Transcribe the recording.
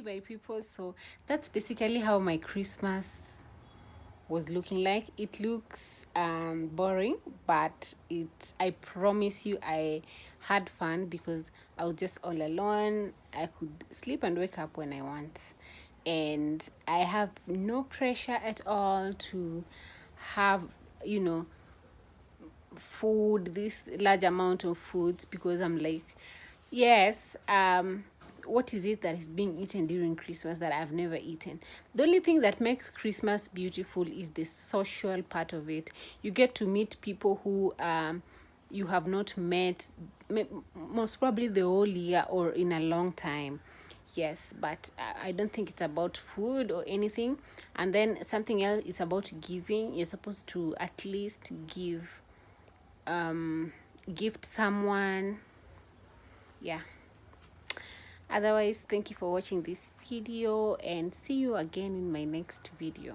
my people. So that's basically how my Christmas was looking like. It looks boring, but I promise you I had fun because I was just all alone. I could sleep and wake up when I want, and I have no pressure at all to have, you know, food, this large amount of foods, because I'm like, yes, what is it that is being eaten during Christmas that I've never eaten? The only thing that makes Christmas beautiful is the social part of it. You get to meet people who you have not met most probably the whole year or in a long time. Yes, but I don't think it's about food or anything. And then something else is about giving. You're supposed to at least gift someone. Yeah. Otherwise, thank you for watching this video, and see you again in my next video.